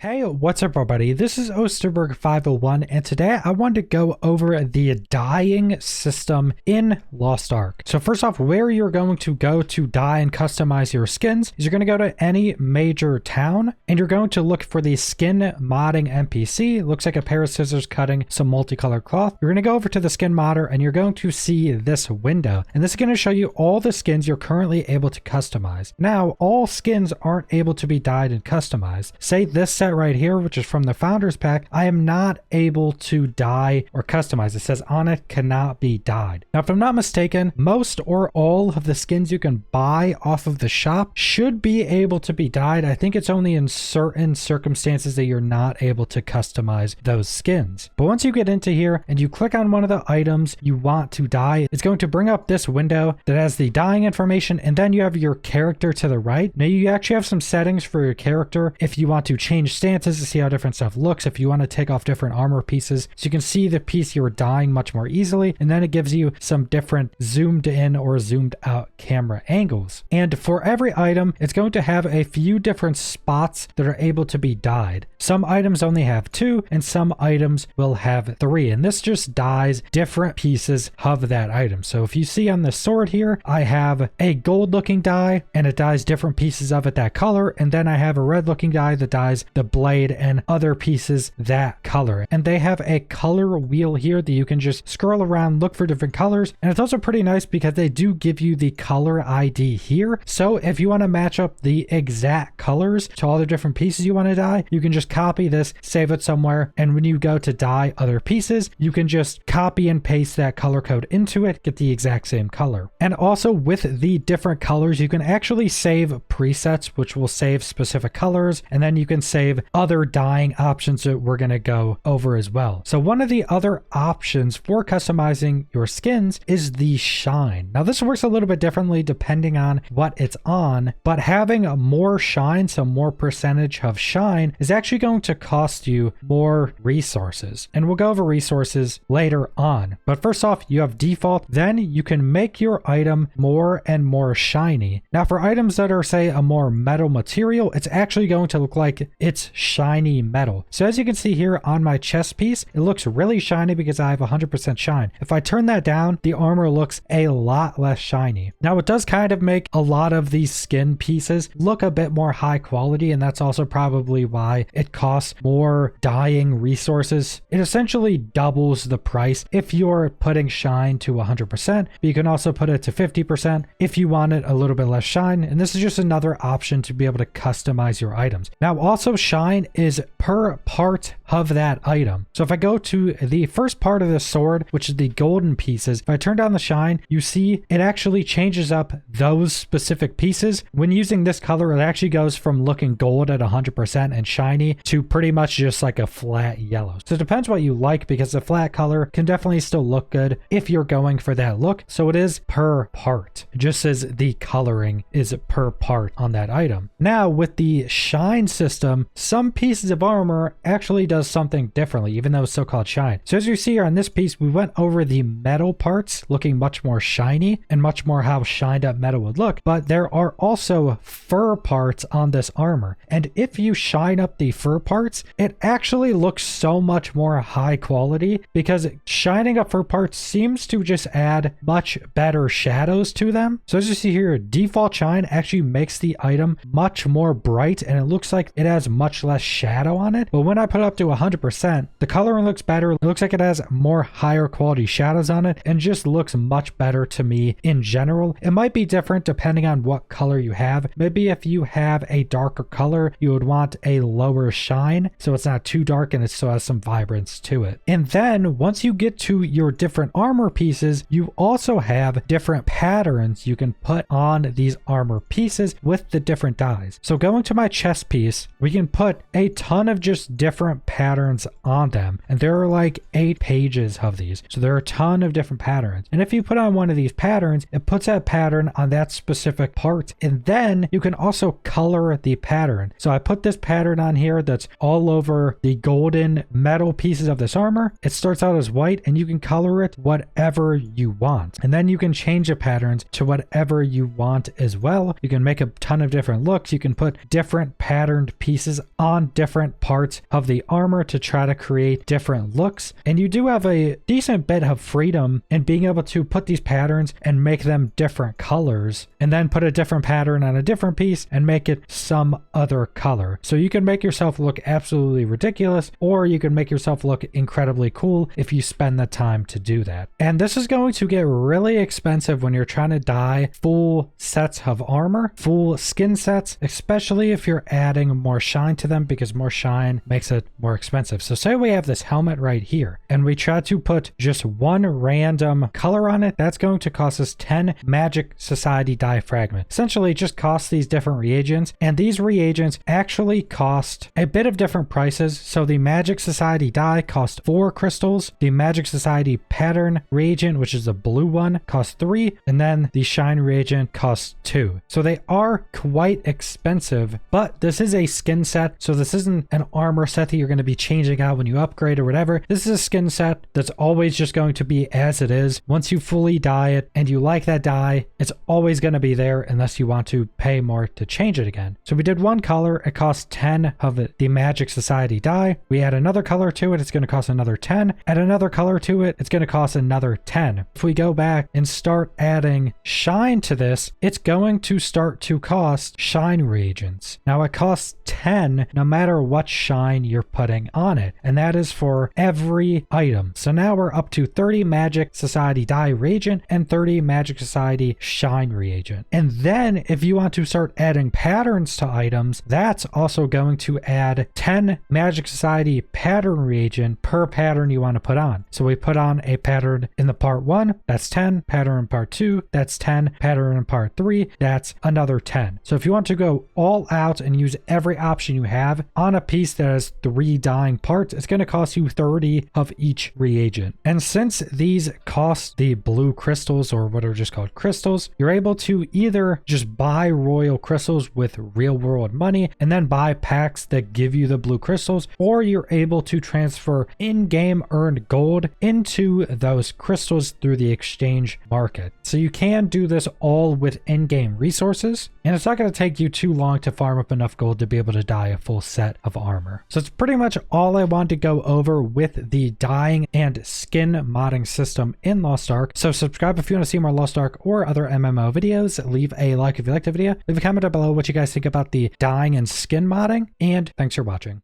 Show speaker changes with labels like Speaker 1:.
Speaker 1: Hey, what's up everybody? This is Osterberg501 and today I wanted to go over the dyeing system in Lost Ark. So first off, where you're going to go to dye and customize your skins is you're going to go to any major town and you're going to look for the skin modding NPC. It looks like a pair of scissors cutting some multicolored cloth. You're going to go over to the skin modder and you're going to see this window. And this is going to show you all the skins you're currently able to customize. Now, all skins aren't able to be dyed and customized. Say this set right here, which is from the founders pack, I am not able to dye or customize. It says on it cannot be dyed. Now, if I'm not mistaken, most or all of the skins you can buy off of the shop should be able to be dyed. I think it's only in certain circumstances that you're not able to customize those skins. But once you get into here and you click on one of the items you want to dye, it's going to bring up this window that has the dyeing information, and then you have your character to the right. Now, you actually have some settings for your character if you want to change stances to see how different stuff looks, if you want to take off different armor pieces, so you can see the piece you were dyeing much more easily, and then it gives you some different zoomed in or zoomed out camera angles. And for every item, it's going to have a few different spots that are able to be dyed. Some items only have 2 and some items will have 3, and this just dyes different pieces of that item. So if you see on the sword here, I have a gold looking dye and it dyes different pieces of it that color, and then I have a red looking dye that dyes the blade and other pieces that color. And they have a color wheel here that you can just scroll around, look for different colors, and it's also pretty nice because they do give you the color ID here. So if you want to match up the exact colors to all the different pieces you want to dye, you can just copy this, save it somewhere, and when you go to dye other pieces, you can just copy and paste that color code into it, get the exact same color. And also with the different colors, you can actually save presets, which will save specific colors, and then you can save other dyeing options that we're going to go over as well. So one of the other options for customizing your skins is the shine. Now this works a little bit differently depending on what it's on, but having more shine, so more percentage of shine, is actually going to cost you more resources. And we'll go over resources later on. But first off, you have default, then you can make your item more and more shiny. Now for items that are, say, a more metal material, it's actually going to look like it's shiny metal. So as you can see here on my chest piece, it looks really shiny because I have 100% shine. If I turn that down, the armor looks a lot less shiny. Now it does kind of make a lot of these skin pieces look a bit more high quality, and that's also probably why it costs more dyeing resources. It essentially doubles the price if you're putting shine to 100%, but you can also put it to 50% if you want it a little bit less shine, and this is just another option to be able to customize your items. Now also shine is per part of that item. So if I go to the first part of the sword, which is the golden pieces, if I turn down the shine, you see it actually changes up those specific pieces. When using this color, it actually goes from looking gold at 100% and shiny to pretty much just like a flat yellow. So it depends what you like, because the flat color can definitely still look good if you're going for that look. So it is per part, just as the coloring is per part on that item. Now with the shine system, some pieces of armor actually does something differently, even though it's so-called shine. So as you see here on this piece, we went over the metal parts looking much more shiny and much more how shined up metal would look, but there are also fur parts on this armor. And if you shine up the fur parts, it actually looks so much more high quality, because shining up fur parts seems to just add much better shadows to them. So as you see here, default shine actually makes the item much more bright and it looks like it has much less shadow on it. But when I put it up to 100%, the coloring looks better. It looks like it has more higher quality shadows on it and just looks much better to me in general. It might be different depending on what color you have. Maybe if you have a darker color, you would want a lower shine so it's not too dark and it still has some vibrance to it. And then once you get to your different armor pieces, you also have different patterns you can put on these armor pieces with the different dyes. So going to my chest piece, we can put a ton of just different patterns on them, and there are like 8 pages of these, so there are a ton of different patterns. And if you put on one of these patterns, it puts that pattern on that specific part, and then you can also color the pattern. So I put this pattern on here that's all over the golden metal pieces of this armor. It starts out as white, and you can color it whatever you want, and then you can change the patterns to whatever you want as well. You can make a ton of different looks. You can put different patterned pieces on different parts of the armor to try to create different looks. And you do have a decent bit of freedom in being able to put these patterns and make them different colors, and then put a different pattern on a different piece and make it some other color. So you can make yourself look absolutely ridiculous, or you can make yourself look incredibly cool if you spend the time to do that. And this is going to get really expensive when you're trying to dye full sets of armor, full skin sets, especially if you're adding more shine to them, because more shine makes it more expensive. So say we have this helmet right here and we try to put just one random color on it, that's going to cost us 10 Magic Society dye fragment. Essentially it just costs these different reagents, and these reagents actually cost a bit of different prices. So the Magic Society dye costs 4 crystals, the Magic Society pattern reagent, which is the blue one, costs 3, and then the shine reagent costs 2. So they are quite expensive, but this is a skin set, so this isn't an armor set that you're going to be changing out when you upgrade or whatever. This is a skin set that's always just going to be as it is. Once you fully dye it and you like that dye, it's always going to be there unless you want to pay more to change it again. So we did one color, it costs 10 of the Magic Society dye. We add another color to it, it's going to cost another 10. Add another color to it, it's going to cost another 10. If we go back and start adding shine to this, it's going to start to cost shine reagents. Now it costs 10 no matter what shine you're putting on it, and that is for every item. So now we're up to 30 Magic Society dye reagent and 30 Magic Society shine reagent. And then if you want to start adding patterns to items, that's also going to add 10 Magic Society pattern reagent per pattern you want to put on. So we put on a pattern in the part 1, that's 10, pattern in part 2, that's 10, pattern in part 3, that's another 10. So if you want to go all out and use every option you have on a piece that has 3 dyeing parts, it's going to cost you 30 of each reagent. And since these cost the blue crystals, or what are just called crystals, you're able to either just buy royal crystals with real world money and then buy packs that give you the blue crystals, or you're able to transfer in-game earned gold into those crystals through the exchange market. So you can do this all with in-game resources, and it's not going to take you too long to farm up enough gold to be able to dye a full set of armor. So it's pretty much all I wanted to go over with the dyeing and skin modding system in Lost Ark. So subscribe if you want to see more Lost Ark or other MMO videos. Leave a like if you liked the video. Leave a comment down below what you guys think about the dyeing and skin modding, and thanks for watching.